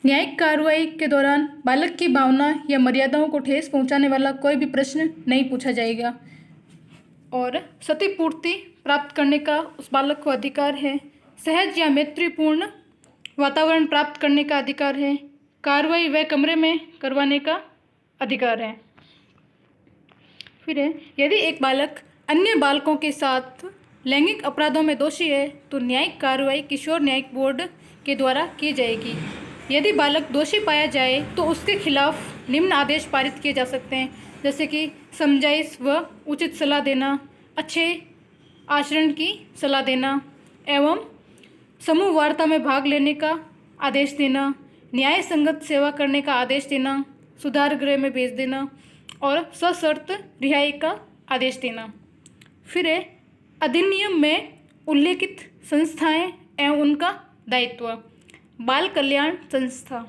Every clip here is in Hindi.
न्यायिक कार्रवाई के दौरान बालक की भावना या मर्यादाओं को ठेस पहुंचाने वाला कोई भी प्रश्न नहीं पूछा जाएगा। और क्षतिपूर्ति प्राप्त करने का उस बालक को अधिकार है। सहज या मैत्रीपूर्ण वातावरण प्राप्त करने का अधिकार है। कार्रवाई वह कमरे में करवाने का अधिकार है। फिर है, यदि एक बालक अन्य बालकों के साथ लैंगिक अपराधों में दोषी है तो न्यायिक कार्रवाई किशोर न्यायिक बोर्ड के द्वारा की जाएगी। यदि बालक दोषी पाया जाए तो उसके खिलाफ निम्न आदेश पारित किए जा सकते हैं, जैसे कि समझाइश व उचित सलाह देना, अच्छे आचरण की सलाह देना एवं समूह वार्ता में भाग लेने का आदेश देना, न्याय संगत सेवा करने का आदेश देना, सुधार गृह में भेज देना और सशर्त रिहाई का आदेश देना। फिर है, अधिनियम में उल्लेखित संस्थाएं एवं उनका दायित्व। बाल कल्याण संस्था,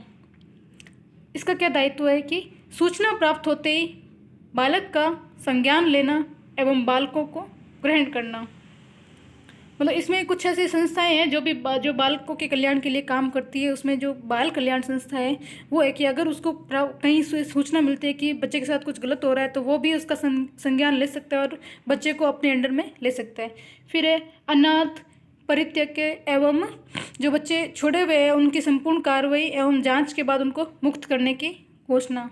इसका क्या दायित्व है कि सूचना प्राप्त होते ही बालक का संज्ञान लेना एवं बालकों को ग्रहण करना। मतलब इसमें कुछ ऐसी संस्थाएं हैं जो बालकों के कल्याण के लिए काम करती है। उसमें जो बाल कल्याण संस्था है वो है कि अगर उसको कहीं से सूचना मिलती है कि बच्चे के साथ कुछ गलत हो रहा है तो वो भी उसका संज्ञान ले सकता है और बच्चे को अपने अंडर में ले सकता है। फिर है, अनाथ परित्यक्य एवं जो बच्चे छोड़े हुए हैं उनकी संपूर्ण कार्रवाई एवं जांच के बाद उनको मुक्त करने की घोषणा।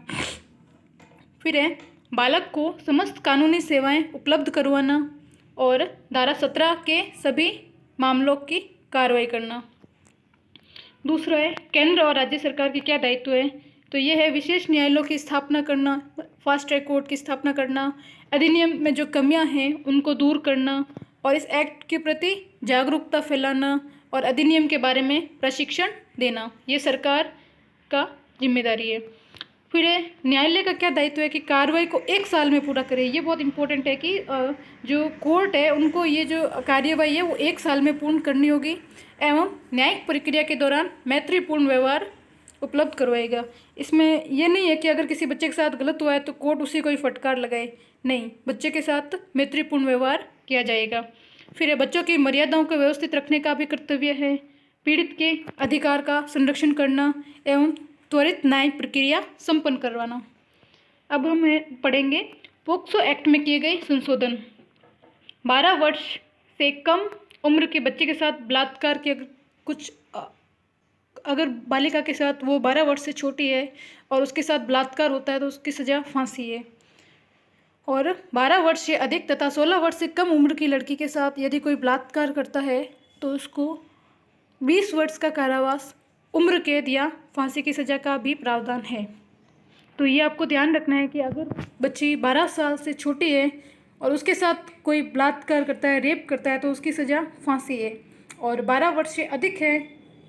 फिर है, बालक को समस्त कानूनी सेवाएं उपलब्ध करवाना और धारा 17 के सभी मामलों की कार्रवाई करना। दूसरा है, केंद्र और राज्य सरकार की क्या दायित्व है, तो ये है विशेष न्यायालयों की स्थापना करना, फास्ट ट्रैक कोर्ट की स्थापना करना, अधिनियम में जो कमियां हैं उनको दूर करना और इस एक्ट के प्रति जागरूकता फैलाना और अधिनियम के बारे में प्रशिक्षण देना, ये सरकार का जिम्मेदारी है। फिर न्यायालय का क्या दायित्व है कि कार्रवाई को 1 साल में पूरा करे। ये बहुत इंपॉर्टेंट है कि जो कोर्ट है उनको ये जो कार्यवाही है वो 1 साल में पूर्ण करनी होगी एवं न्यायिक प्रक्रिया के दौरान मैत्रीपूर्ण व्यवहार उपलब्ध करवाएगा। इसमें ये नहीं है कि अगर किसी बच्चे के साथ गलत हुआ है तो कोर्ट उसी को ही फटकार लगाए, नहीं, बच्चे के साथ मैत्रीपूर्ण व्यवहार किया जाएगा। फिर बच्चों की मर्यादाओं को व्यवस्थित रखने का भी कर्तव्य है। पीड़ित के अधिकार का संरक्षण करना एवं त्वरित न्यायिक प्रक्रिया संपन्न करवाना। अब हम पढ़ेंगे पोक्सो एक्ट में किए गए संशोधन। 12 वर्ष से कम उम्र के बच्चे के साथ बलात्कार के अगर बालिका के साथ वो 12 वर्ष से छोटी है और उसके साथ बलात्कार होता है तो उसकी सज़ा फांसी है। और 12 वर्ष से अधिक तथा 16 वर्ष से कम उम्र की लड़की के साथ यदि कोई बलात्कार करता है तो उसको 20 वर्ष का कारावास, उम्र कैद या फांसी की सज़ा का भी प्रावधान है। तो ये आपको ध्यान रखना है कि अगर बच्ची 12 साल से छोटी है और उसके साथ कोई बलात्कार करता है, रेप करता है तो उसकी सज़ा फांसी है। और 12 वर्ष से अधिक है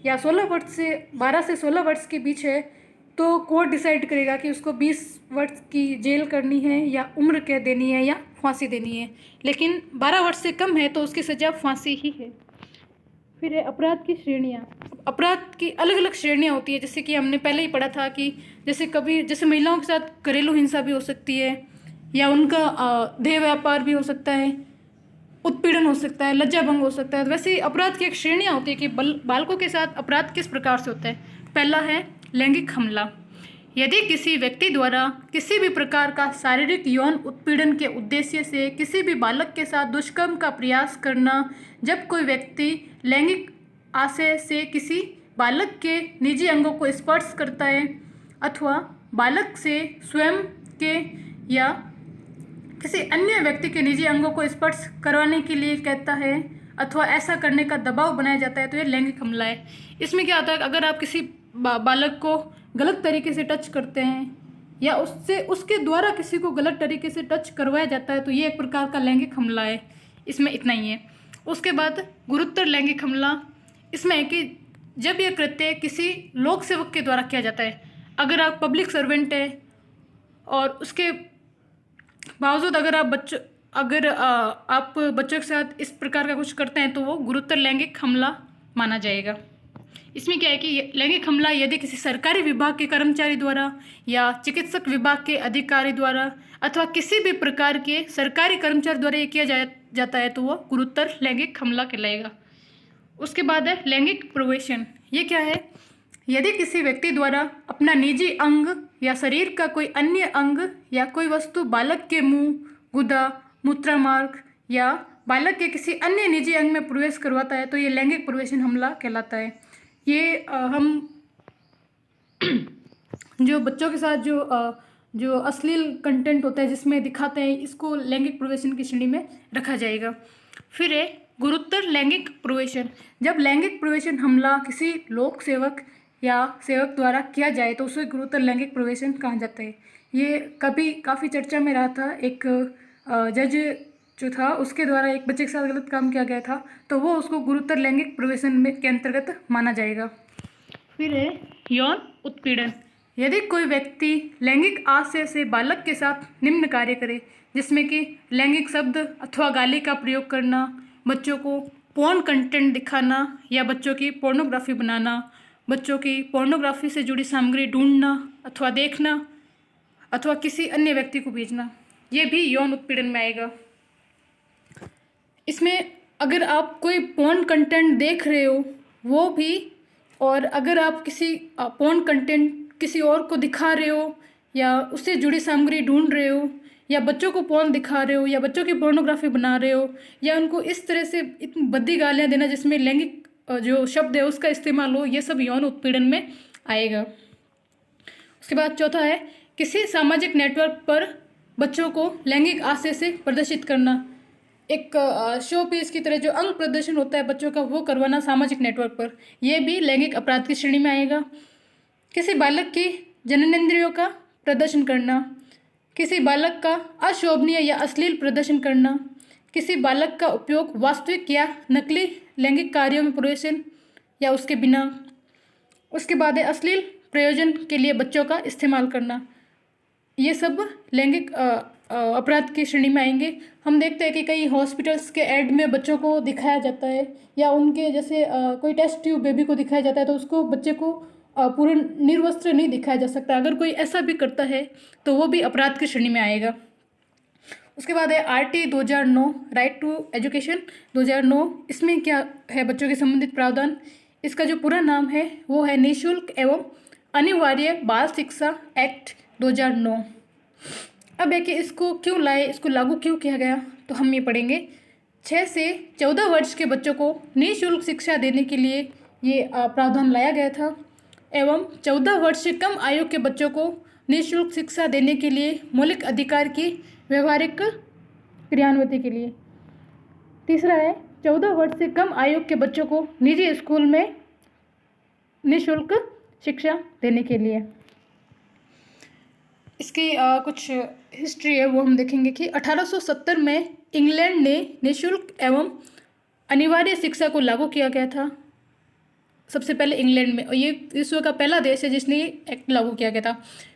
या 12 से 16 वर्ष के बीच है तो कोर्ट डिसाइड करेगा कि उसको 20 वर्ष की जेल करनी है या उम्र कैद देनी है या फांसी देनी है। लेकिन 12 वर्ष से कम है तो उसकी सज़ा फांसी ही है। फिर है अपराध की श्रेणियाँ। अपराध की अलग अलग श्रेणियाँ होती है, जैसे कि हमने पहले ही पढ़ा था कि जैसे महिलाओं के साथ घरेलू हिंसा भी हो सकती है या उनका देह व्यापार भी हो सकता है, उत्पीड़न हो सकता है, लज्जा भंग हो सकता है। तो वैसे अपराध की एक श्रेणियाँ होती है कि बालकों के साथ अपराध किस प्रकार से होता है। पहला है लैंगिक हमला। यदि किसी व्यक्ति द्वारा किसी भी प्रकार का शारीरिक यौन उत्पीड़न के उद्देश्य से किसी भी बालक के साथ दुष्कर्म का प्रयास करना, जब कोई व्यक्ति लैंगिक आशय से किसी बालक के निजी अंगों को स्पर्श करता है अथवा बालक से स्वयं के या किसी अन्य व्यक्ति के निजी अंगों को स्पर्श करवाने के लिए कहता है अथवा ऐसा करने का दबाव बनाया जाता है तो यह लैंगिक हमला है। इसमें क्या होता है, अगर आप किसी बालक को गलत तरीके से टच करते हैं या उसके द्वारा किसी को गलत तरीके से टच करवाया जाता है तो ये एक प्रकार का लैंगिक हमला है। इसमें इतना ही है। उसके बाद गुरुतर लैंगिक हमला। इसमें है कि जब यह कृत्य किसी लोक सेवक के द्वारा किया जाता है। अगर आप पब्लिक सर्वेंट है और उसके बावजूद अगर आप बच्चों के साथ इस प्रकार का कुछ करते हैं तो वो गुरुतर लैंगिक हमला माना जाएगा। इसमें क्या है कि लैंगिक हमला यदि किसी सरकारी विभाग के कर्मचारी द्वारा या चिकित्सक विभाग के अधिकारी द्वारा अथवा किसी भी प्रकार के सरकारी कर्मचारी द्वारा ये किया जाता है तो वो गुरुतर लैंगिक हमला कहलाएगा। उसके बाद है लैंगिक प्रवेशन। ये क्या है, यदि किसी व्यक्ति द्वारा अपना निजी अंग या शरीर का कोई अन्य अंग या कोई वस्तु बालक के मुंह, गुदा, मूत्रमार्ग या बालक के किसी अन्य निजी अंग में प्रवेश करवाता है तो ये लैंगिक प्रवेशन हमला कहलाता है। ये हम जो बच्चों के साथ जो अश्लील कंटेंट होता है जिसमें दिखाते हैं, इसको लैंगिक प्रवेशन की श्रेणी में रखा जाएगा। फिर है गुरुतर लैंगिक प्रवेशन। जब लैंगिक प्रवेशन हमला किसी लोक सेवक या सेवक द्वारा किया जाए तो उसे गुरुतर लैंगिक प्रवेशन कहा जाता है। ये कभी काफ़ी चर्चा में रहा था। एक जज जो था उसके द्वारा एक बच्चे के साथ गलत काम किया गया था तो वो उसको गुरुतर लैंगिक प्रवेशन में के अंतर्गत माना जाएगा। फिर है यौन उत्पीड़न। यदि कोई व्यक्ति लैंगिक आशय से बालक के साथ निम्न कार्य करे, जिसमें कि लैंगिक शब्द अथवा गाली का प्रयोग करना, बच्चों को पोर्न कंटेंट दिखाना या बच्चों की पोर्नोग्राफी बनाना, बच्चों की पोर्नोग्राफी से जुड़ी सामग्री ढूंढना अथवा देखना अथवा किसी अन्य व्यक्ति को भेजना, ये भी यौन उत्पीड़न में आएगा। इसमें अगर आप कोई पोर्न कंटेंट देख रहे हो वो भी, और अगर आप किसी पोर्न कंटेंट किसी और को दिखा रहे हो या उससे जुड़ी सामग्री ढूंढ रहे हो या बच्चों को पोर्न दिखा रहे हो या बच्चों की पोर्नोग्राफी बना रहे हो या उनको इस तरह से इतनी भद्दी गालियाँ देना जिसमें लैंगिक जो शब्द है उसका इस्तेमाल हो, ये सब यौन उत्पीड़न में आएगा। उसके बाद चौथा है किसी सामाजिक नेटवर्क पर बच्चों को लैंगिक आशय से प्रदर्शित करना। एक शो पीस की तरह जो अंग प्रदर्शन होता है बच्चों का वो करवाना सामाजिक नेटवर्क पर, यह भी लैंगिक अपराध की श्रेणी में आएगा। किसी बालक की जननेंद्रियों का प्रदर्शन करना, किसी बालक का अशोभनीय या अश्लील प्रदर्शन करना, किसी बालक का उपयोग वास्तविक या नकली लैंगिक कार्यों में प्रवेशन या उसके बिना। उसके बाद है अश्लील प्रयोजन के लिए बच्चों का इस्तेमाल करना। ये सब लैंगिक अपराध की श्रेणी में आएंगे। हम देखते हैं कि कई हॉस्पिटल्स के ऐड में बच्चों को दिखाया जाता है या उनके जैसे कोई टेस्ट ट्यूब बेबी को दिखाया जाता है तो उसको बच्चे को पूर्ण निर्वस्त्र नहीं दिखाया जा सकता। अगर कोई ऐसा भी करता है तो वो भी अपराध की श्रेणी में आएगा। उसके बाद है RT 2009 राइट टू एजुकेशन 2009। इसमें क्या है बच्चों के संबंधित प्रावधान। इसका जो पूरा नाम है वो है निःशुल्क एवं अनिवार्य बाल शिक्षा एक्ट 2009। अब है कि इसको क्यों लाए, इसको लागू क्यों किया गया, तो हम ये पढ़ेंगे। 6 से 14 वर्ष के बच्चों को निःशुल्क शिक्षा देने के लिए ये प्रावधान लाया गया था एवं 14 वर्ष से कम आयु के बच्चों को निःशुल्क शिक्षा देने के लिए मौलिक अधिकार की व्यवहारिक क्रियान्विति के लिए। तीसरा है 14 वर्ष से कम आयु के बच्चों को निजी स्कूल में निःशुल्क शिक्षा देने के लिए। इसकी कुछ हिस्ट्री है वो हम देखेंगे कि 1870 में इंग्लैंड ने निःशुल्क एवं अनिवार्य शिक्षा को लागू किया गया था सबसे पहले इंग्लैंड में, और ये विश्व का पहला देश है जिसने ये एक्ट लागू किया गया था।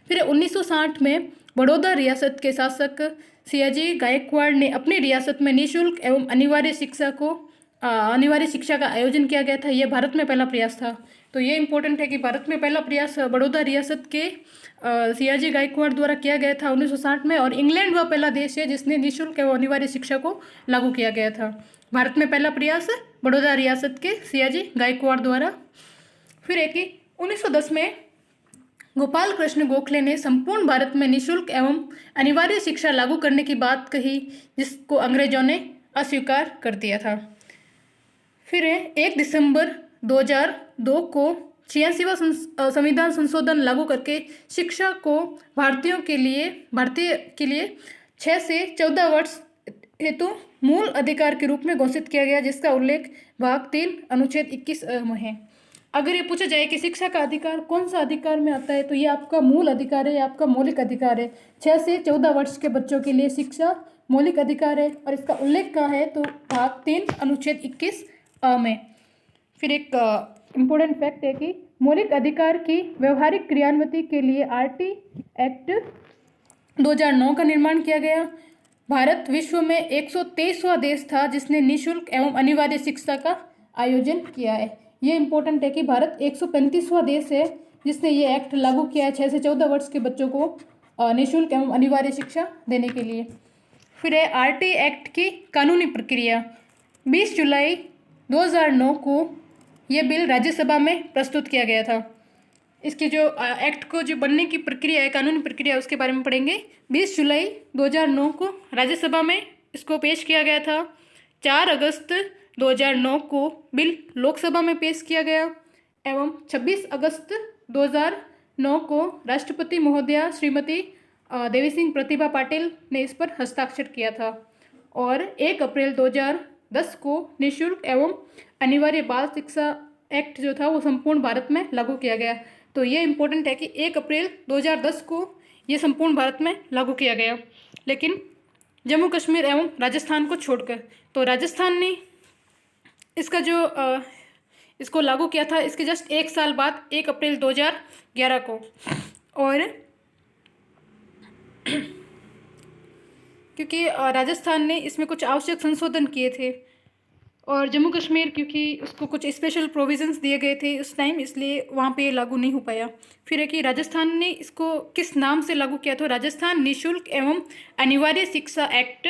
फिर 1960 में बड़ौदा रियासत के शासक सियाजी गायकवाड़ ने अपनी रियासत में निःशुल्क एवं अनिवार्य शिक्षा का आयोजन किया गया था। यह भारत में पहला प्रयास था। तो ये इम्पोर्टेंट है कि भारत में पहला प्रयास बड़ौदा रियासत के सियाजी गायकवाड़ द्वारा किया गया था 1960 में, और इंग्लैंड वह पहला देश है जिसने निःशुल्क एवं अनिवार्य शिक्षा को लागू किया गया था। भारत में पहला प्रयास बड़ौदा रियासत के सियाजी गायकवाड़ द्वारा। फिर है कि 1910 में गोपाल कृष्ण गोखले ने संपूर्ण भारत में निःशुल्क एवं अनिवार्य शिक्षा लागू करने की बात कही, जिसको अंग्रेजों ने अस्वीकार कर दिया था। फिर है 1 दिसंबर 2002 को 86वां संविधान संशोधन लागू करके शिक्षा को भारतीय के लिए 6 से 14 वर्ष हेतु मूल अधिकार के रूप में घोषित किया गया, जिसका उल्लेख भाग 3 अनुच्छेद 21 में है। अगर ये पूछा जाए कि शिक्षा का अधिकार कौन सा अधिकार में आता है तो ये आपका मूल अधिकार है, ये आपका मौलिक अधिकार है। 6 से 14 वर्ष के बच्चों के लिए शिक्षा मौलिक अधिकार है और इसका उल्लेख कहाँ है तो भाग 3 अनुच्छेद 21 में। फिर एक इम्पोर्टेंट फैक्ट है कि मौलिक अधिकार की व्यवहारिक क्रियान्विति के लिए RT एक्ट 2009 का निर्माण किया गया। भारत विश्व में 123वां देश था जिसने निःशुल्क एवं अनिवार्य शिक्षा का आयोजन किया है। ये इम्पोर्टेंट है कि भारत 135वां देश है जिसने ये एक्ट लागू किया है 6 से 14 वर्ष के बच्चों को निःशुल्क एवं अनिवार्य शिक्षा देने के लिए। फिर है RT एक्ट की कानूनी प्रक्रिया। 20 जुलाई 2009 को यह बिल राज्यसभा में प्रस्तुत किया गया था। इसकी जो एक्ट को जो बनने की प्रक्रिया है, कानूनी प्रक्रिया, उसके बारे में पढ़ेंगे। 20 जुलाई 2009 को राज्यसभा में इसको पेश किया गया था। 4 अगस्त 2009 को बिल लोकसभा में पेश किया गया एवं 26 अगस्त 2009 को राष्ट्रपति महोदया श्रीमती देवी सिंह प्रतिभा पाटिल ने इस पर हस्ताक्षर किया था और 1 अप्रैल 2010 को निःशुल्क एवं अनिवार्य बाल शिक्षा एक्ट जो था वो संपूर्ण भारत में लागू किया गया। तो ये इम्पोर्टेंट है कि 1 अप्रैल 2010 को ये संपूर्ण भारत में लागू किया गया, लेकिन जम्मू कश्मीर एवं राजस्थान को छोड़कर। तो राजस्थान ने इसका जो इसको लागू किया था इसके जस्ट 1 साल बाद 1 अप्रैल 2011 को। और क्योंकि राजस्थान ने इसमें कुछ आवश्यक संशोधन किए थे और जम्मू कश्मीर क्योंकि उसको कुछ स्पेशल प्रोविजंस दिए गए थे उस टाइम, इसलिए वहाँ पे लागू नहीं हो पाया। फिर है कि राजस्थान ने इसको किस नाम से लागू किया था? राजस्थान निःशुल्क एवं अनिवार्य शिक्षा एक्ट,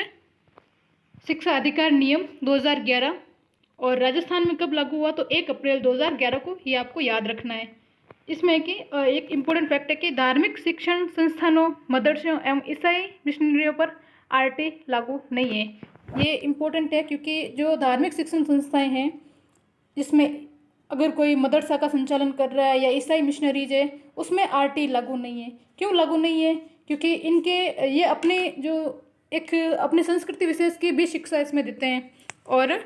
शिक्षा अधिकार नियम 2011। और राजस्थान में कब लागू हुआ? तो 1 अप्रैल 2011 को, ये आपको याद रखना है। इसमें कि एक इम्पोर्टेंट फैक्ट है कि धार्मिक शिक्षण संस्थानों, मदरसों एवं ईसाई मिशनरियों पर आरटी लागू नहीं है। ये इम्पोर्टेंट है क्योंकि जो धार्मिक शिक्षण संस्थाएं हैं जिसमें अगर कोई मदरसा का संचालन कर रहा है या ईसाई मिशनरीज है उसमें आरटी लागू नहीं है। क्यों लागू नहीं है? क्योंकि इनके ये अपने जो एक अपनी संस्कृति विशेष की भी शिक्षा इसमें देते हैं और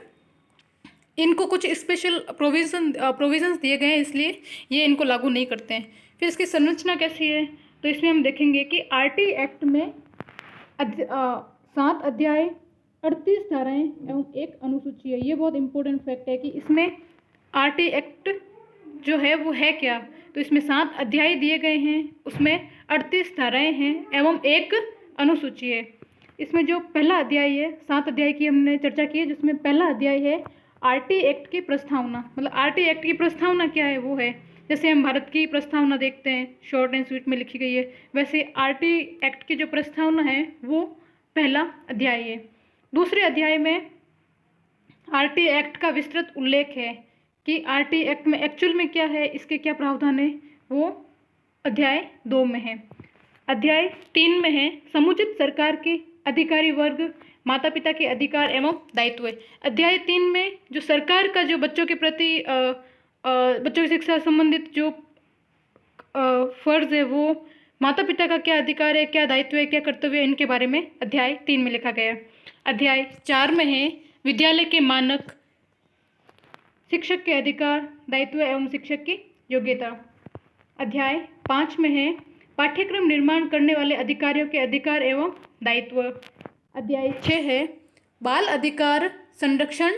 इनको कुछ स्पेशल प्रोविजंस दिए गए हैं, इसलिए ये इनको लागू नहीं करते हैं। फिर इसकी संरचना कैसी है? तो इसमें हम देखेंगे कि आरटी एक्ट में 7 अध्याय, 38 धाराएं एवं 1 अनुसूची है। ये बहुत इंपॉर्टेंट फैक्ट है कि इसमें आरटी एक्ट जो है वो है क्या। तो इसमें 7 अध्याय दिए गए हैं, उसमें 38 धाराएं हैं एवं 1 अनुसूची है। इसमें जो पहला अध्याय है, 7 अध्याय की हमने चर्चा की है, जिसमें पहला अध्याय है आरटी एक्ट की प्रस्तावना। मतलब आरटी एक्ट की प्रस्तावना क्या है? वो है जैसे हम भारत की प्रस्तावना देखते हैं शॉर्ट एंड स्वीट में लिखी गई है, वैसे आरटी एक्ट की जो प्रस्तावना है वो पहला अध्याय है। दूसरे अध्याय में आरटी एक्ट का विस्तृत उल्लेख है कि आरटी एक्ट में एक्चुअल में क्या है, इसके क्या प्रावधान है, वो अध्याय 2 में है। अध्याय 3 में है समुचित सरकार के अधिकारी वर्ग, माता पिता के अधिकार एवं दायित्व। अध्याय 3 में जो सरकार का जो बच्चों के प्रति बच्चों की शिक्षा संबंधित जो फर्ज है, वो माता पिता का क्या अधिकार है, क्या दायित्व है, क्या कर्तव्य है, इनके बारे में अध्याय 3 में लिखा गया है। अध्याय 4 में है विद्यालय के मानक, शिक्षक के अधिकार, दायित्व एवं शिक्षक की योग्यता। अध्याय 5 में है पाठ्यक्रम निर्माण करने वाले अधिकारियों के अधिकार एवं दायित्व। अध्याय 6 है बाल अधिकार संरक्षण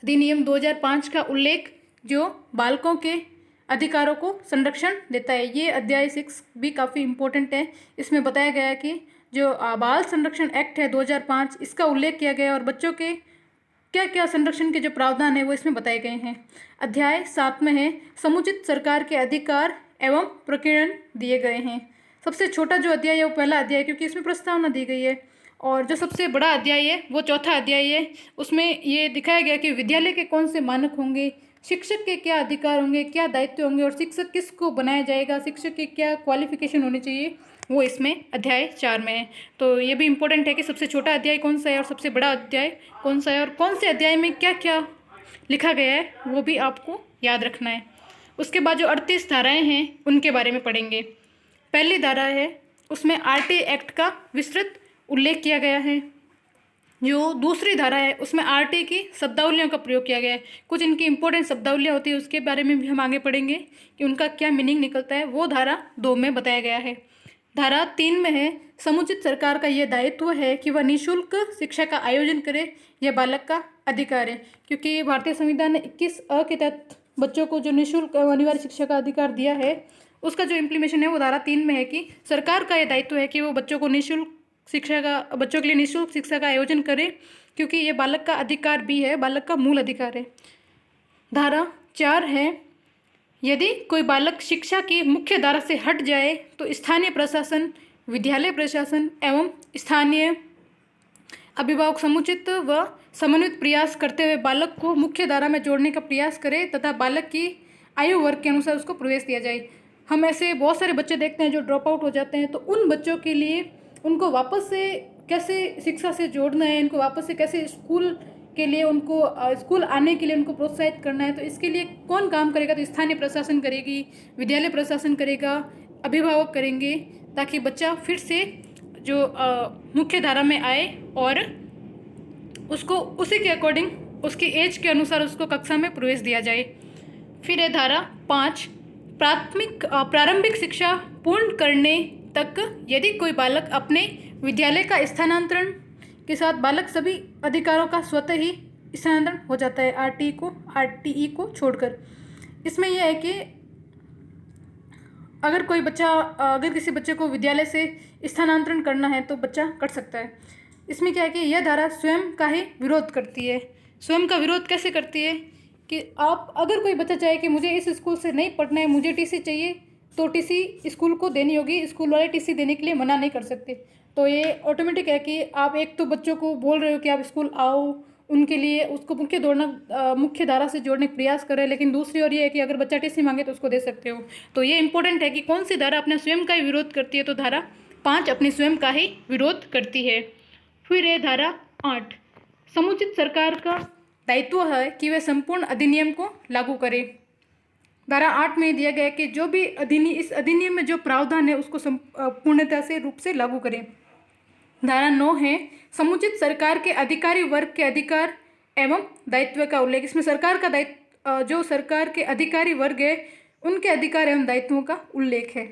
अधिनियम 2005 का उल्लेख, जो बालकों के अधिकारों को संरक्षण देता है। ये अध्याय 6 भी काफ़ी इम्पोर्टेंट है। इसमें बताया गया है कि जो बाल संरक्षण एक्ट है 2005, इसका उल्लेख किया गया और बच्चों के क्या क्या संरक्षण के जो प्रावधान है वो इसमें बताए गए हैं। अध्याय 7 में है समुचित सरकार के अधिकार एवं प्रकीर्णन दिए गए हैं। सबसे छोटा जो अध्याय है वो पहला अध्याय, क्योंकि इसमें प्रस्तावना दी गई है। और जो सबसे बड़ा अध्याय है वो चौथा अध्याय है। उसमें ये दिखाया गया कि विद्यालय के कौन से मानक होंगे, शिक्षक के क्या अधिकार होंगे, क्या दायित्व होंगे और शिक्षक किसको बनाया जाएगा, शिक्षक की क्या क्वालिफिकेशन होनी चाहिए, वो इसमें अध्याय 4 में है। तो ये भी इम्पोर्टेंट है कि सबसे छोटा अध्याय कौन सा है और सबसे बड़ा अध्याय कौन सा है और कौन से अध्याय में क्या क्या लिखा गया है, वो भी आपको याद रखना है। उसके बाद जो 38 धाराएँ हैं उनके बारे में पढ़ेंगे। पहली धारा है उसमें आरटी एक्ट का विस्तृत उल्लेख किया गया है। जो दूसरी धारा है उसमें आरटी की शब्दावलियों का प्रयोग किया गया है। कुछ इनकी इंपॉर्टेंट शब्दावलियाँ होती है, उसके बारे में भी हम आगे पढ़ेंगे कि उनका क्या मीनिंग निकलता है, वो धारा 2 में बताया गया है। धारा 3 में है समुचित सरकार का यह दायित्व है कि वह निःशुल्क शिक्षा का आयोजन करे, यह बालक का अधिकार है। क्योंकि भारतीय संविधान ने 21 के तहत बच्चों को जो निःशुल्क अनिवार्य शिक्षा का अधिकार दिया है, उसका जो इम्प्लीमेशन है वो धारा 3 में है कि सरकार का यह दायित्व है कि वो बच्चों को निःशुल्क शिक्षा का, बच्चों के लिए निःशुल्क शिक्षा का आयोजन करे, क्योंकि ये बालक का अधिकार भी है, बालक का मूल अधिकार है। धारा 4 है यदि कोई बालक शिक्षा की मुख्य धारा से हट जाए तो स्थानीय प्रशासन, विद्यालय प्रशासन एवं स्थानीय अभिभावक समुचित व समन्वित प्रयास करते हुए बालक को मुख्य धारा में जोड़ने का प्रयास करे तथा बालक की आयु वर्ग के अनुसार उसको प्रवेश दिया जाए। हम ऐसे बहुत सारे बच्चे देखते हैं जो ड्रॉप आउट हो जाते हैं, तो उन बच्चों के लिए उनको वापस से कैसे शिक्षा से जोड़ना है, इनको वापस से कैसे स्कूल के लिए उनको स्कूल आने के लिए उनको प्रोत्साहित करना है, तो इसके लिए कौन काम करेगा? तो स्थानीय प्रशासन करेगी, विद्यालय प्रशासन करेगा, अभिभावक करेंगे, ताकि बच्चा फिर से जो मुख्य धारा में आए और उसको उसी के अकॉर्डिंग उसकी एज के अनुसार उसको कक्षा में प्रवेश दिया जाए। फिर है धारा 5, प्रारंभिक शिक्षा पूर्ण करने तक यदि कोई बालक अपने विद्यालय का स्थानांतरण के साथ बालक सभी अधिकारों का स्वतः ही स्थानांतरण हो जाता है आरटीई को छोड़कर। इसमें यह है कि अगर किसी बच्चे को विद्यालय से स्थानांतरण करना है तो बच्चा कर सकता है। इसमें क्या है कि यह धारा स्वयं का ही विरोध करती है। स्वयं का विरोध कैसे करती है कि आप अगर कोई बच्चा चाहे कि मुझे इस स्कूल से नहीं पढ़ना है, मुझे टीसी चाहिए, तो टीसी स्कूल को देनी होगी, स्कूल वाले टीसी देने के लिए मना नहीं कर सकते। तो ये ऑटोमेटिक है कि आप एक तो बच्चों को बोल रहे हो कि आप स्कूल आओ, उनके लिए उसको मुख्य धारा से जोड़ने का प्रयास कर रहे हैं, लेकिन दूसरी ओर ये है कि अगर बच्चा टीसी मांगे तो उसको दे सकते हो। तो ये इंपॉर्टेंट है कि कौन सी धारा अपने स्वयं का ही विरोध करती है, तो धारा 5 अपने स्वयं का ही विरोध करती है। फिर है धारा 8, समुचित सरकार का दायित्व है कि वह संपूर्ण अधिनियम को लागू करे। धारा 8 में दिया गया है कि जो भी इस अधिनियम में जो प्रावधान है उसको पूर्णतः से रूप से लागू करें। धारा 9 है समुचित सरकार के अधिकारी वर्ग के अधिकार एवं दायित्व का उल्लेख। इसमें सरकार का दायित्व, जो सरकार के अधिकारी वर्ग है उनके अधिकार एवं दायित्वों का उल्लेख है।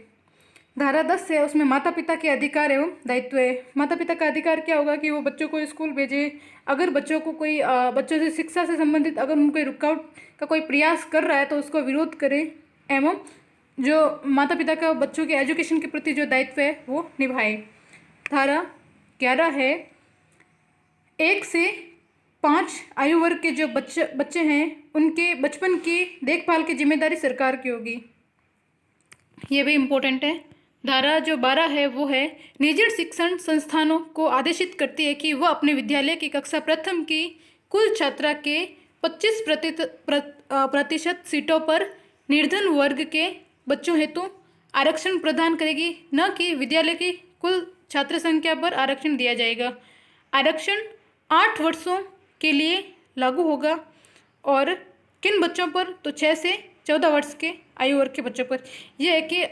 धारा 10 है, उसमें माता पिता के अधिकार एवं दायित्व है। माता पिता का अधिकार क्या होगा कि वो बच्चों को स्कूल भेजे, अगर बच्चों को कोई बच्चों से शिक्षा से संबंधित अगर उनको रुकावट का कोई प्रयास कर रहा है तो उसको विरोध करे, एवं जो माता पिता का बच्चों के एजुकेशन के प्रति जो दायित्व है वो निभाए। धारा 11 है, 1 से 5 आयु वर्ग के जो बच्चे हैं उनके बचपन की देखभाल की जिम्मेदारी सरकार की होगी। ये भी इम्पोर्टेंट है। धारा जो 12 है वो है निजी शिक्षण संस्थानों को आदेशित करती है कि वह अपने विद्यालय की कक्षा प्रथम की कुल छात्रा के 25% सीटों पर निर्धन वर्ग के बच्चों हेतु आरक्षण प्रदान करेगी, न कि विद्यालय की कुल छात्र संख्या पर आरक्षण दिया जाएगा। आरक्षण 8 वर्षों के लिए लागू होगा, और किन बच्चों पर? तो 6 से 14 वर्ष के आयु वर्ग के बच्चों पर। यह है कि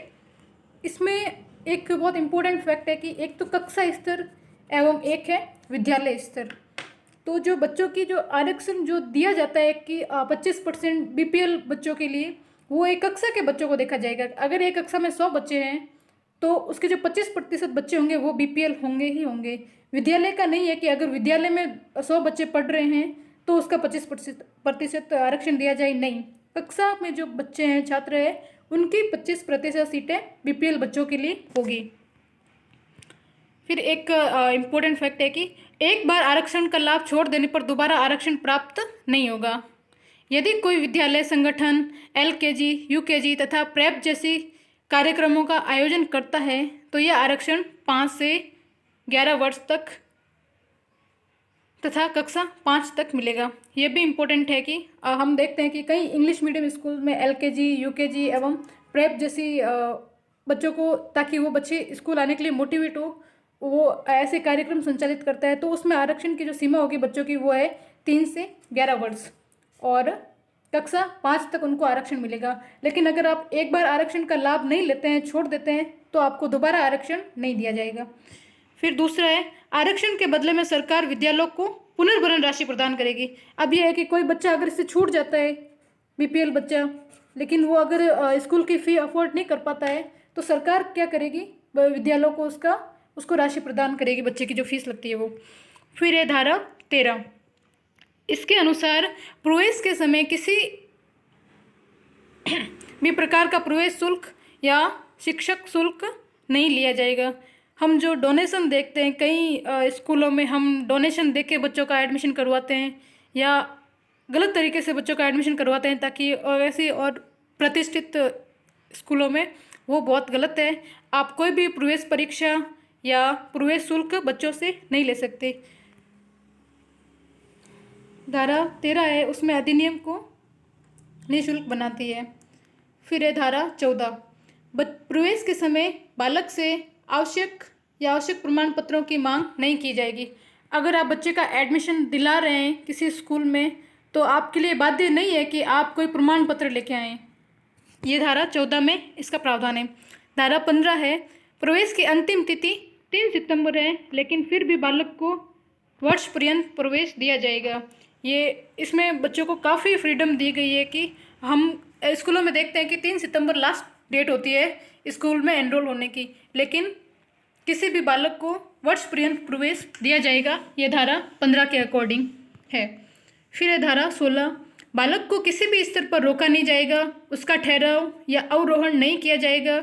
इसमें एक बहुत इम्पोर्टेंट फैक्ट है कि एक तो कक्षा स्तर एवं एक है विद्यालय स्तर। तो जो बच्चों की जो आरक्षण जो दिया जाता है कि 25% बीपीएल बच्चों के लिए, वो एक कक्षा के बच्चों को देखा जाएगा। अगर एक कक्षा में 100 बच्चे हैं तो उसके जो 25% बच्चे होंगे वो बीपीएल होंगे ही होंगे। विद्यालय का नहीं है कि अगर विद्यालय में 100 बच्चे पढ़ रहे हैं तो उसका 25% आरक्षण दिया जाए, नहीं। कक्षा में जो बच्चे हैं, छात्र हैं, उनकी 25% सीटें बीपीएल बच्चों के लिए होगी। फिर एक इम्पोर्टेंट फैक्ट है कि एक बार आरक्षण का लाभ छोड़ देने पर दोबारा आरक्षण प्राप्त नहीं होगा। यदि कोई विद्यालय संगठन एलकेजी, यूकेजी तथा प्रेप जैसी कार्यक्रमों का आयोजन करता है तो यह आरक्षण 5 से 11 वर्ष तक तथा कक्षा 5 तक मिलेगा। यह भी इम्पोर्टेंट है कि हम देखते हैं कि कई इंग्लिश मीडियम स्कूल में एलकेजी, यूकेजी एवं प्रेप जैसी बच्चों को, ताकि वो बच्चे स्कूल आने के लिए मोटिवेट हो, वो ऐसे कार्यक्रम संचालित करता है। तो उसमें आरक्षण की जो सीमा होगी बच्चों की वो है 3 से 11 वर्ष, और कक्षा 5 तक उनको आरक्षण मिलेगा। लेकिन अगर आप एक बार आरक्षण का लाभ नहीं लेते हैं, छोड़ देते हैं, तो आपको दोबारा आरक्षण नहीं दिया जाएगा। फिर दूसरा है, आरक्षण के बदले में सरकार विद्यालयों को पुनर्भरण राशि प्रदान करेगी। अब यह है कि कोई बच्चा अगर इससे छूट जाता है, बीपीएल बच्चा, लेकिन वो अगर स्कूल की फ़ी अफोर्ड नहीं कर पाता है, तो सरकार क्या करेगी? विद्यालयों को उसको राशि प्रदान करेगी, बच्चे की जो फीस लगती है वो। फिर है धारा 13, इसके अनुसार प्रवेश के समय किसी भी प्रकार का प्रवेश शुल्क या शिक्षक शुल्क नहीं लिया जाएगा। हम जो डोनेशन देखते हैं, कई स्कूलों में हम डोनेशन दे के बच्चों का एडमिशन करवाते हैं, या गलत तरीके से बच्चों का एडमिशन करवाते हैं, ताकि ऐसी और प्रतिष्ठित स्कूलों में वो बहुत गलत है। आप कोई भी प्रवेश परीक्षा या प्रवेश शुल्क बच्चों से नहीं ले सकते। धारा 13 है, उसमें अधिनियम को निःशुल्क बनाती है। फिर है धारा 14, प्रवेश के समय बालक से आवश्यक प्रमाण पत्रों की मांग नहीं की जाएगी। अगर आप बच्चे का एडमिशन दिला रहे हैं किसी स्कूल में तो आपके लिए बाध्य नहीं है कि आप कोई प्रमाण पत्र लेके आएँ। ये धारा 14 में इसका प्रावधान है। धारा 15 है, प्रवेश की अंतिम तिथि 3 सितंबर है, लेकिन फिर भी बालक को वर्ष पर्यंत प्रवेश दिया जाएगा। ये इसमें बच्चों को काफ़ी फ्रीडम दी गई है कि हम स्कूलों में देखते हैं कि 3 सितंबर लास्ट डेट होती है स्कूल में एनरोल होने की, लेकिन किसी भी बालक को वर्ष पर्यंत प्रवेश दिया जाएगा। ये धारा 15 के अकॉर्डिंग है। फिर है धारा 16, बालक को किसी भी स्तर पर रोका नहीं जाएगा, उसका ठहराव या अवरोहण नहीं किया जाएगा,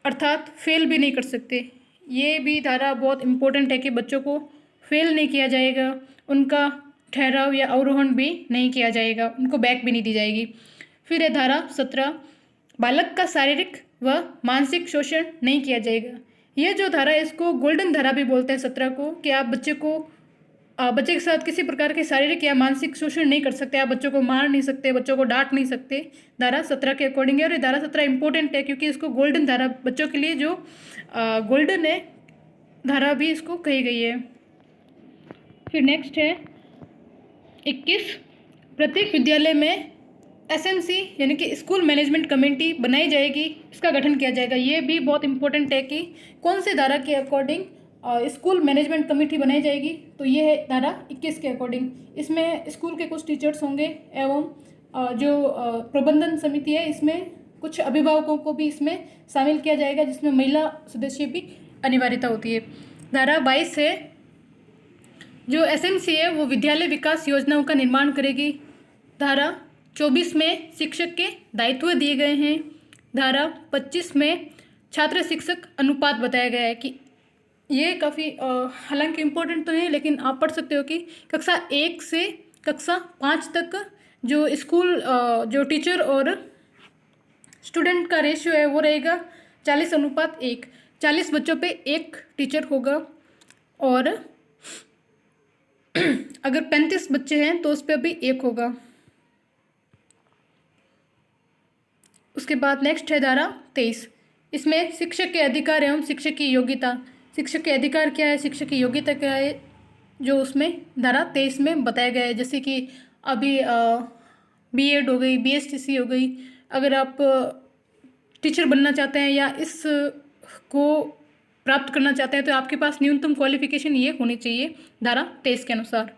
अर्थात फेल भी नहीं कर सकते। ये भी धारा बहुत इम्पोर्टेंट है कि बच्चों को फेल नहीं किया जाएगा, उनका ठहराव या अवरोहण भी नहीं किया जाएगा, उनको बैक भी नहीं दी जाएगी। फिर है धारा 17, बालक का शारीरिक व मानसिक शोषण नहीं किया जाएगा। यह जो धारा है इसको गोल्डन धारा भी बोलते हैं 17 को, कि आप बच्चे के साथ किसी प्रकार के शारीरिक या मानसिक शोषण नहीं कर सकते, आप बच्चों को मार नहीं सकते, बच्चों को डांट नहीं सकते। धारा 17 के अकॉर्डिंग है। और ये धारा 17 इंपॉर्टेंट है क्योंकि इसको गोल्डन धारा, बच्चों के लिए जो गोल्डन है धारा भी इसको कही गई है। फिर नेक्स्ट है 21, प्रत्येक विद्यालय में SMC यानी कि स्कूल मैनेजमेंट कमेटी बनाई जाएगी, इसका गठन किया जाएगा। ये भी बहुत इंपॉर्टेंट है कि कौन से धारा के अकॉर्डिंग स्कूल मैनेजमेंट कमेटी बनाई जाएगी, तो ये है धारा 21 के अकॉर्डिंग। इसमें स्कूल के कुछ टीचर्स होंगे एवं जो प्रबंधन समिति है इसमें कुछ अभिभावकों को भी इसमें शामिल किया जाएगा, जिसमें महिला सदस्य भी अनिवार्यता होती है। धारा 22 है, जो SMC है वो विद्यालय विकास योजनाओं का निर्माण करेगी। धारा 24 में शिक्षक के दायित्व दिए गए हैं। धारा 25 में छात्र शिक्षक अनुपात बताया गया है कि ये काफ़ी हालांकि इम्पोर्टेंट तो है, लेकिन आप पढ़ सकते हो कि कक्षा 1 से कक्षा 5 तक जो स्कूल जो टीचर और स्टूडेंट का रेशियो है वो रहेगा 40:1। 40 बच्चों पे 1 टीचर होगा, और अगर 35 बच्चे हैं तो उस पर भी 1 होगा। उसके बाद नेक्स्ट है धारा 23, इसमें शिक्षक के अधिकार एवं शिक्षक की योग्यता। शिक्षक के अधिकार क्या है, शिक्षक की योग्यता क्या है, जो उसमें धारा 23 में बताया गया है। जैसे कि अभी B.Ed हो गई, BSTC हो गई, अगर आप टीचर बनना चाहते हैं या इस को प्राप्त करना चाहते हैं तो आपके पास न्यूनतम क्वालिफिकेशन ये होनी चाहिए धारा 23 के अनुसार।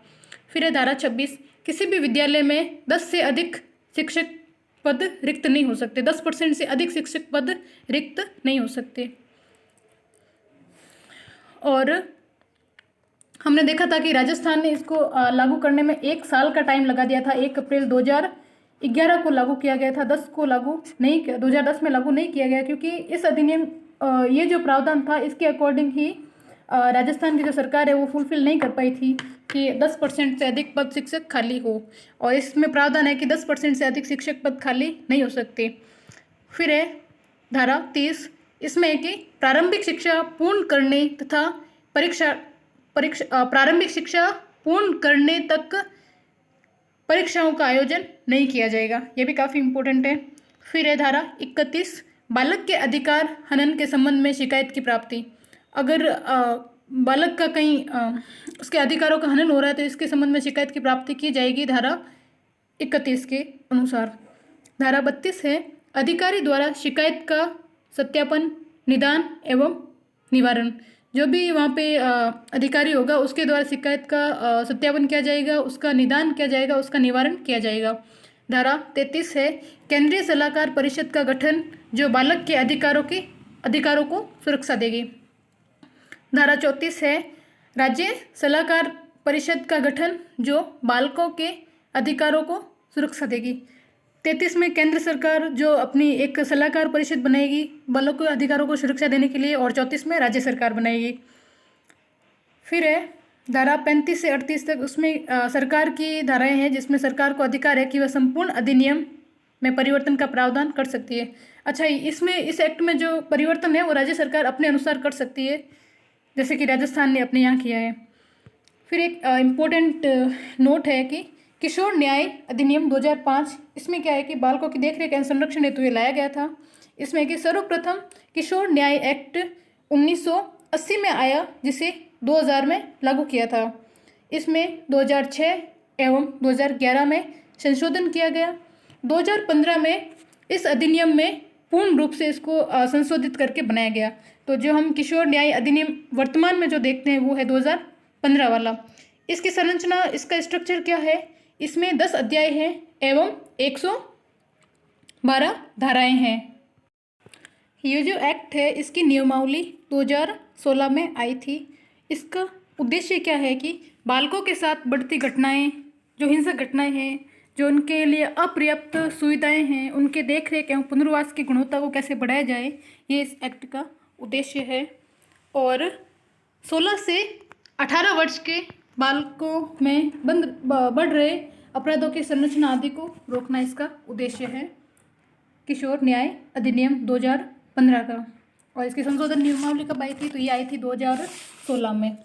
फिर है धारा 26, किसी भी विद्यालय में 10 से अधिक शिक्षक पद रिक्त नहीं हो सकते, 10% से अधिक शिक्षक पद रिक्त नहीं हो सकते। और हमने देखा था कि राजस्थान ने इसको लागू करने में 1 साल का टाइम लगा दिया था। 1 अप्रैल 2011 को लागू किया गया था, 10 को लागू नहीं किया, 2010 में लागू नहीं किया गया, क्योंकि इस अधिनियम ये जो प्रावधान था इसके अकॉर्डिंग ही राजस्थान की जो सरकार है वो फुलफिल नहीं कर पाई थी कि 10% से अधिक पद शिक्षक खाली हो, और इसमें प्रावधान है कि 10% से अधिक शिक्षक पद खाली नहीं हो सकते। फिर है धारा 30, इसमें है कि प्रारंभिक शिक्षा पूर्ण करने तथा प्रारंभिक शिक्षा पूर्ण करने तक परीक्षाओं का आयोजन नहीं किया जाएगा। ये भी काफ़ी इम्पोर्टेंट है। फिर है धारा 31, बालक के अधिकार हनन के संबंध में शिकायत की प्राप्ति। अगर बालक का कहीं उसके अधिकारों का हनन हो रहा है तो इसके संबंध में शिकायत की प्राप्ति की जाएगी धारा 31 के अनुसार। धारा 32 है, अधिकारी द्वारा शिकायत का सत्यापन, निदान एवं निवारण। जो भी वहाँ पे अधिकारी होगा उसके द्वारा शिकायत का सत्यापन किया जाएगा, उसका निदान किया जाएगा, उसका निवारण किया जाएगा। धारा 33 है, केंद्रीय सलाहकार परिषद का गठन जो बालक के अधिकारों को सुरक्षा देगी। धारा 34 है, राज्य सलाहकार परिषद का गठन जो बालकों के अधिकारों को सुरक्षा देगी। 33 में केंद्र सरकार जो अपनी एक सलाहकार परिषद बनाएगी बालकों के अधिकारों को सुरक्षा देने के लिए, और 34 में राज्य सरकार बनाएगी। फिर है धारा 35 से 38 तक, उसमें सरकार की धाराएं हैं जिसमें सरकार को अधिकार है कि वह संपूर्ण अधिनियम में परिवर्तन का प्रावधान कर सकती है। अच्छा, इसमें इस एक्ट में जो परिवर्तन है वो राज्य सरकार अपने अनुसार कर सकती है, जैसे कि राजस्थान ने अपने यहाँ किया है। फिर एक इम्पोर्टेंट नोट है कि किशोर न्याय अधिनियम 2005, इसमें क्या है कि बालकों की देखरेख एवं संरक्षण हेतु ये लाया गया था। इसमें कि सर्वप्रथम किशोर न्याय एक्ट 1980 में आया, जिसे 2000 में लागू किया था। इसमें 2006 एवं 2011 में संशोधन किया गया। 2015 में इस अधिनियम में पूर्ण रूप से इसको संशोधित करके बनाया गया। तो जो हम किशोर न्याय अधिनियम वर्तमान में जो देखते हैं वो है 2015 वाला। इसकी संरचना, इसका स्ट्रक्चर क्या है, इसमें 10 अध्याय हैं एवं 112 धाराएं हैं। ये जो एक्ट है इसकी नियमावली 2016 में आई थी। इसका उद्देश्य क्या है कि बालकों के साथ बढ़ती घटनाएं, जो हिंसक घटनाएं हैं, जो उनके लिए अपर्याप्त सुविधाएं हैं, उनके देखरेख एवं पुनर्वास की गुणवत्ता को कैसे बढ़ाया जाए, ये इस एक्ट का उद्देश्य है। और 16 से 18 वर्ष के बालकों में बढ़ रहे अपराधों की संरचना आदि को रोकना इसका उद्देश्य है किशोर न्याय अधिनियम 2015 का। और इसकी संशोधन नियमावली कब आई थी, तो ये आई थी 2016 में।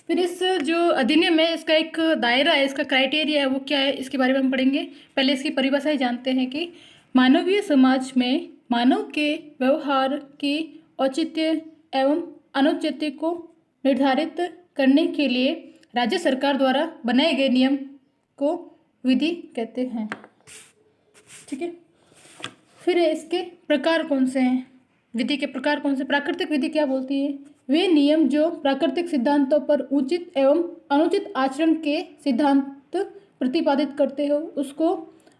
फिर इस जो अधिनियम है इसका एक दायरा है, इसका क्राइटेरिया है, वो क्या है, इसके बारे में हम पढ़ेंगे। पहले इसकी परिभाषाएं जानते हैं कि मानवीय समाज में मानव के व्यवहार की औचित्य एवं अनुचित्य को निर्धारित करने के लिए राज्य सरकार द्वारा बनाए गए नियम को विधि कहते हैं। ठीक है। फिर इसके प्रकार कौन से हैं, विधि के प्रकार कौन से। प्राकृतिक विधि क्या बोलती है, वे नियम जो प्राकृतिक सिद्धांतों पर उचित एवं अनुचित आचरण के सिद्धांत प्रतिपादित करते हो उसको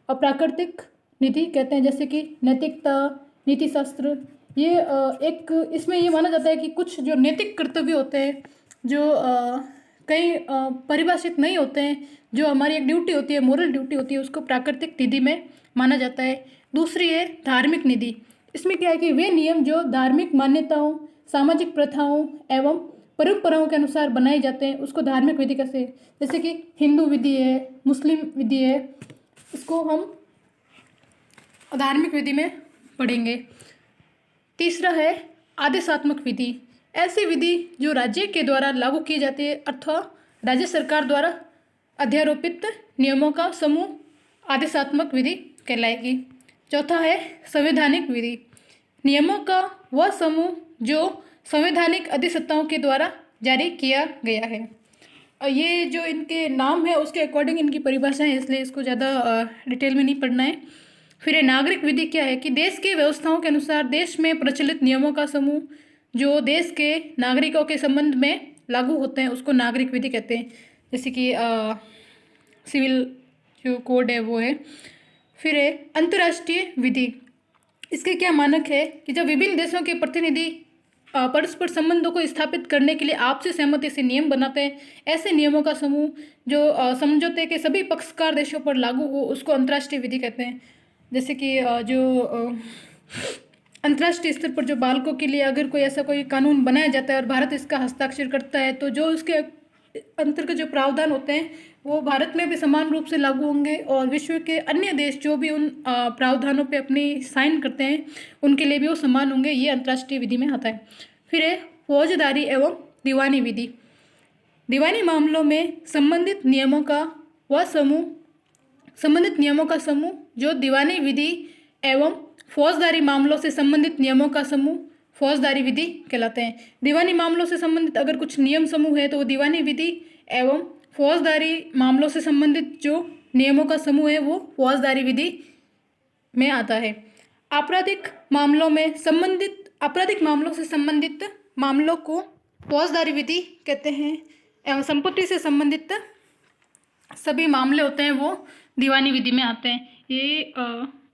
अप्राकृतिक नीति कहते हैं। जैसे कि नैतिकता, नीतिशास्त्र, ये एक इसमें ये माना जाता है कि कुछ जो नैतिक कर्तव्य होते हैं जो कई परिभाषित नहीं होते हैं, जो हमारी एक ड्यूटी होती है, मोरल ड्यूटी होती है, उसको प्राकृतिक निधि में माना जाता है। दूसरी है धार्मिक निधि। इसमें क्या है कि वे नियम जो धार्मिक मान्यताओं, सामाजिक प्रथाओं एवं परंपराओं के अनुसार बनाए जाते हैं उसको धार्मिक विधि कहते हैं। जैसे कि हिंदू विधि है, मुस्लिम विधि है, इसको हम धार्मिक विधि में पढ़ेंगे। तीसरा है आदेशात्मक विधि। ऐसी विधि जो राज्य के द्वारा लागू की जाती है अथवा राज्य सरकार द्वारा अध्यारोपित नियमों का समूह आदेशात्मक विधि कहलाएगी। चौथा है संवैधानिक विधि। नियमों का वह समूह जो संवैधानिक अधिसत्ताओं के द्वारा जारी किया गया है। और ये जो इनके नाम है उसके अकॉर्डिंग इनकी परिभाषा है, इसलिए इसको ज़्यादा डिटेल में नहीं पढ़ना है। फिर नागरिक विधि क्या है कि देश की व्यवस्थाओं के अनुसार देश में प्रचलित नियमों का समूह जो देश के नागरिकों के संबंध में लागू होते हैं उसको नागरिक विधि कहते हैं। जैसे कि सिविल जो कोड है वो है। फिर है अंतर्राष्ट्रीय विधि। इसके क्या मानक है कि जब विभिन्न देशों के प्रतिनिधि परस्पर संबंधों को स्थापित करने के लिए आपसी सहमति से नियम बनाते हैं, ऐसे नियमों का समूह जो समझौते के सभी पक्षकार देशों पर लागू हो उसको अंतर्राष्ट्रीय विधि कहते हैं। जैसे कि जो अंतर्राष्ट्रीय स्तर पर जो बालकों के लिए अगर कोई ऐसा कोई कानून बनाया जाता है और भारत इसका हस्ताक्षर करता है तो जो उसके अंतर्गत जो प्रावधान होते हैं वो भारत में भी समान रूप से लागू होंगे और विश्व के अन्य देश जो भी उन प्रावधानों पे अपनी साइन करते हैं उनके लिए भी वो समान होंगे। ये अंतर्राष्ट्रीय विधि में आता है। फिर है फौजदारी एवं दीवानी विधि। दीवानी मामलों में संबंधित नियमों का समूह जो दीवानी विधि एवं फौजदारी मामलों से संबंधित नियमों का समूह फौजदारी विधि कहलाते हैं। दीवानी मामलों से संबंधित अगर कुछ नियम समूह है तो वो दीवानी विधि एवं फौजदारी मामलों से संबंधित जो नियमों का समूह है वो फौजदारी विधि में आता है। आपराधिक मामलों से संबंधित मामलों को फौजदारी विधि कहते हैं एवं संपत्ति से संबंधित सभी मामले होते हैं वो दीवानी विधि में आते हैं। ये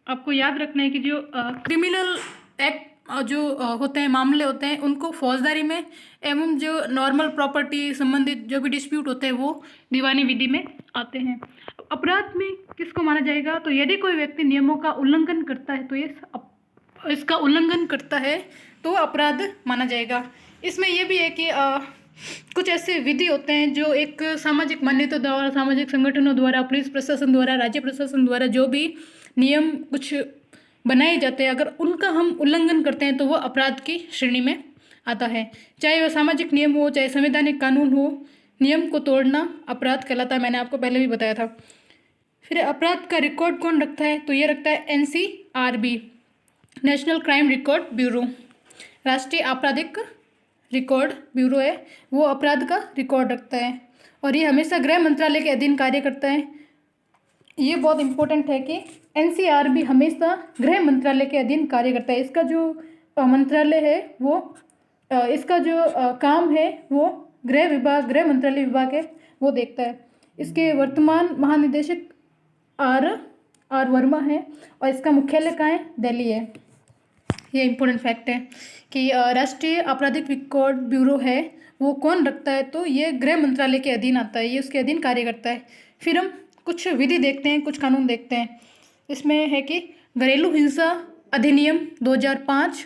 आपको याद रखना है कि जो क्रिमिनल एक्ट जो होते हैं मामले होते हैं उनको फौजदारी में एवं जो नॉर्मल प्रॉपर्टी संबंधित जो भी डिस्प्यूट होते हैं वो दीवानी विधि में आते हैं। अपराध में किसको माना जाएगा, तो यदि कोई व्यक्ति नियमों का उल्लंघन करता है तो ये इसका उल्लंघन करता है तो अपराध माना जाएगा। इसमें यह भी है कि कुछ ऐसे विधि होते हैं जो एक सामाजिक मान्यता द्वारा, सामाजिक संगठनों द्वारा, पुलिस प्रशासन द्वारा, राज्य प्रशासन द्वारा जो भी नियम कुछ बनाए जाते हैं अगर उनका हम उल्लंघन करते हैं तो वो अपराध की श्रेणी में आता है। चाहे वह सामाजिक नियम हो, चाहे संवैधानिक कानून हो, नियम को तोड़ना अपराध कहलाता है, मैंने आपको पहले भी बताया था। फिर अपराध का रिकॉर्ड कौन रखता है, तो ये रखता है NCRB, national crime record bureau. राष्ट्रीय आपराधिक रिकॉर्ड ब्यूरो है, वो अपराध का रिकॉर्ड रखता है और ये हमेशा गृह मंत्रालय के अधीन कार्य करता है। ये बहुत इंपॉर्टेंट है कि NCRB हमेशा गृह मंत्रालय के अधीन कार्य करता है। इसका जो मंत्रालय है वो इसका जो काम है वो गृह मंत्रालय विभाग है, वो देखता है। इसके वर्तमान महानिदेशक आर वर्मा है और इसका मुख्यालय कहाँ है, दिल्ली है। ये इम्पोर्टेंट फैक्ट है कि राष्ट्रीय आपराधिक रिकॉर्ड ब्यूरो है वो कौन रखता है, तो ये गृह मंत्रालय के अधीन आता है, ये उसके अधीन कार्य करता है। फिर हम कुछ विधि देखते हैं, कुछ कानून देखते हैं। इसमें है कि घरेलू हिंसा अधिनियम 2005,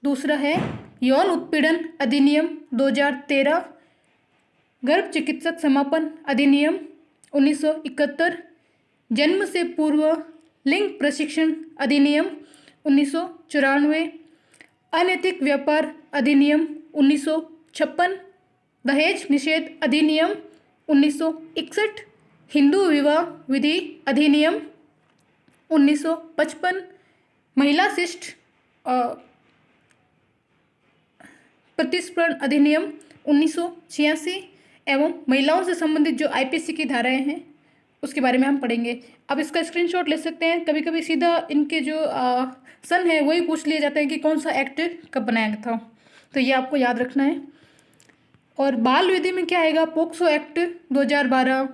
दूसरा है यौन उत्पीड़न अधिनियम 2013, गर्भ चिकित्सक समापन अधिनियम 1971, जन्म से पूर्व लिंग प्रशिक्षण अधिनियम 1994, अनैतिक व्यापार अधिनियम 1956, दहेज निषेध अधिनियम 1961, हिंदू विवाह विधि अधिनियम 1955, महिला शिष्ट प्रतिस्पर्ध अधिनियम 1986 एवं महिलाओं से संबंधित जो IPC की धाराएं हैं उसके बारे में हम पढ़ेंगे। अब इसका स्क्रीनशॉट ले सकते हैं। कभी कभी सीधा इनके जो सन है वही पूछ लिए जाते हैं कि कौन सा एक्ट कब बनाया गया था, तो ये आपको याद रखना है। और बाल विधि में क्या आएगा, पोक्सो एक्ट 2012,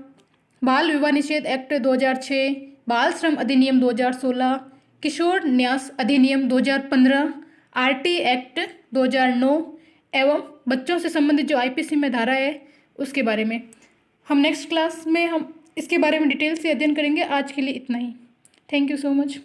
बाल विवाह निषेध एक्ट 2006, बाल श्रम अधिनियम 2016, किशोर न्यास अधिनियम 2015, RT एक्ट 2009 एवं बच्चों से संबंधित जो IPC में धारा है उसके बारे में हम नेक्स्ट क्लास में हम इसके बारे में डिटेल से अध्ययन करेंगे। आज के लिए इतना ही। Thank you so much.